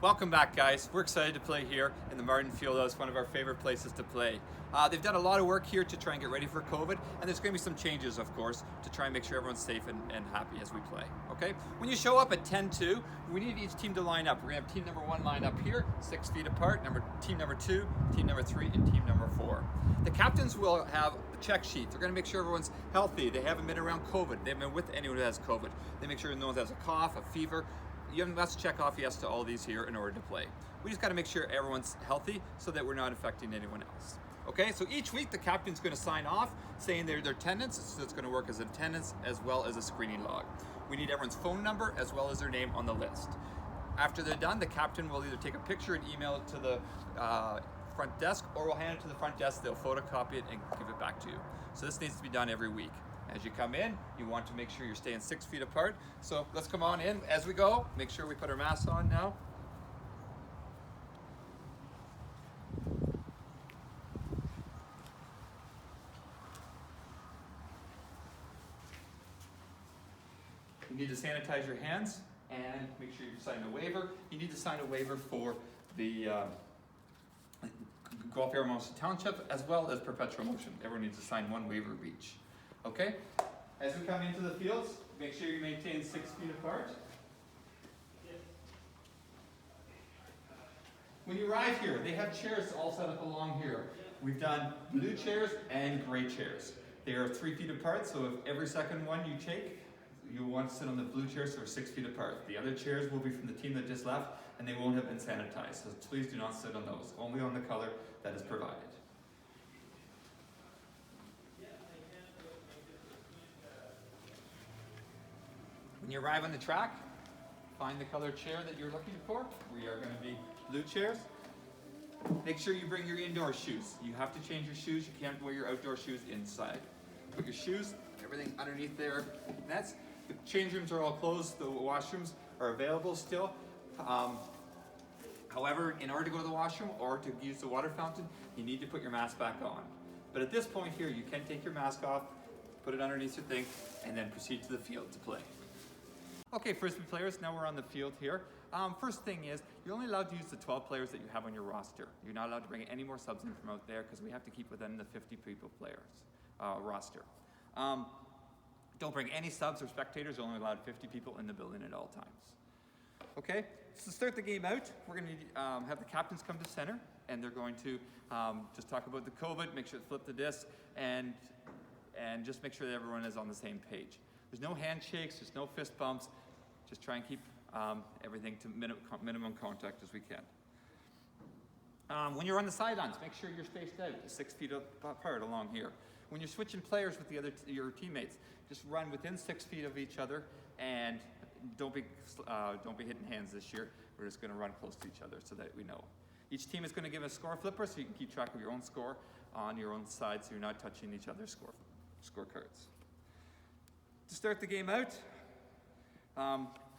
Welcome back, guys. We're excited to play here in the Martin Fieldhouse, one of our favorite places to play. They've done a lot of work here to try and get ready for COVID, and there's going to be some changes, of course, to try and make sure everyone's safe and happy as we play, okay? When you show up at 10-2, we need each team to line up. We're going to have team number 1 lined up here, 6 feet apart, team number 2, team number 3, and team number 4. The captains will have the check sheet. They're going to make sure everyone's healthy. They haven't been around COVID. They haven't been with anyone who has COVID. They make sure no one has a cough, a fever. You must check off yes to all these here in order to play. We just got to make sure everyone's healthy so that we're not affecting anyone else. Okay, so each week the captain's going to sign off saying their attendance, so it's going to work as attendance as well as a screening log. We need everyone's phone number as well as their name on the list. After they're done, the captain will either take a picture and email it to the front desk, or we'll hand it to the front desk, they'll photocopy it and give it back to you. So this needs to be done every week. As you come in, you want to make sure you're staying 6 feet apart. So let's come on in as we go. Make sure we put our masks on now. You need to sanitize your hands and make sure you sign a waiver. You need to sign a waiver for the Gulf Air Motion Township as well as Perpetual Motion. Everyone needs to sign one waiver each. Okay? As we come into the fields, make sure you maintain 6 feet apart. When you arrive here, they have chairs all set up along here. We've done blue chairs and gray chairs. They are 3 feet apart, so if every second one you take, you'll want to sit on the blue chairs, so they're 6 feet apart. The other chairs will be from the team that just left, and they won't have been sanitized, so please do not sit on those, only on the color that is provided. When you arrive on the track, find the color chair that you're looking for. We are going to be blue chairs. Make sure you bring your indoor shoes. You have to change your shoes. You can't wear your outdoor shoes inside. Put your shoes, everything underneath there. Nets. The change rooms are all closed. The washrooms are available still. However, in order to go to the washroom or to use the water fountain, you need to put your mask back on. But at this point here, you can take your mask off, put it underneath your thing, and then proceed to the field to play. Okay, Frisbee players, now we're on the field here. First thing is, you're only allowed to use the 12 players that you have on your roster. You're not allowed to bring any more subs in from out there because we have to keep within the 50 people players roster. Don't bring any subs or spectators. You're only allowed 50 people in the building at all times. Okay, so to start the game out, we're going to have the captains come to center, and they're going to just talk about the COVID, make sure to flip the disc, and just make sure that everyone is on the same page. There's no handshakes, there's no fist bumps. Just try and keep everything to minimum contact as we can. When you're on the sidelines, make sure you're spaced out 6 feet apart along here. When you're switching players with your teammates, just run within 6 feet of each other, and don't be hitting hands this year. We're just going to run close to each other so that we know. Each team is going to give a score flipper so you can keep track of your own score on your own side so you're not touching each other's scorecards. To start the game out,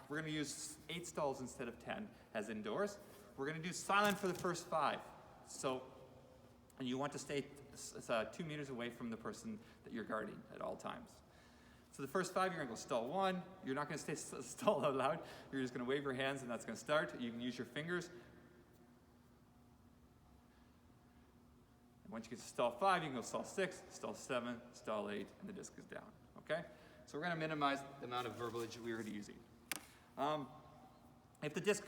we're going to use 8 stalls instead of 10 as indoors. We're going to do silent for the first 5. And you want to stay 2 meters away from the person that you're guarding at all times. So the first 5, you're going to go stall 1. You're not going to stay stall out loud. You're just going to wave your hands, and that's going to start. You can use your fingers. And once you get to stall 5, you can go stall 6, stall 7, stall 8, and the disc is down. Okay? So we're going to minimize the amount of verbiage we're going to be using. If the disc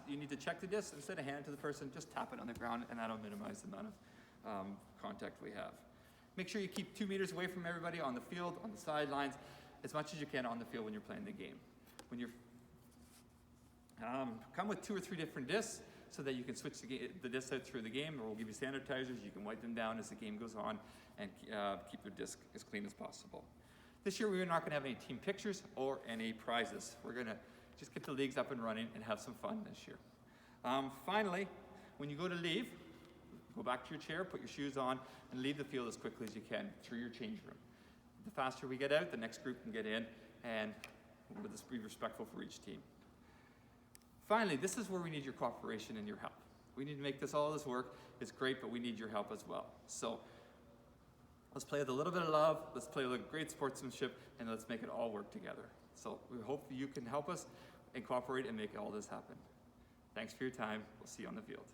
you need to check the disc, instead of hand it to the person, just tap it on the ground, and that'll minimize the amount of contact we have. Make sure you keep 2 meters away from everybody on the field, on the sidelines, as much as you can on the field when you're playing the game. When you're come with 2 or 3 different discs so that you can switch the discs out through the game, or we'll give you sanitizers. You can wipe them down as the game goes on and keep your disc as clean as possible. This year, we're not going to have any team pictures or any prizes. We're going to just get the leagues up and running and have some fun this year. Finally, when you go to leave, go back to your chair, put your shoes on, and leave the field as quickly as you can through your change room. The faster we get out, the next group can get in, and we'll just be respectful for each team. Finally, this is where we need your cooperation and your help. We need to make all this work. It's great, but we need your help as well. So let's play with a little bit of love, let's play with great sportsmanship, and let's make it all work together. So we hope you can help us and cooperate and make all this happen. Thanks for your time. We'll see you on the field.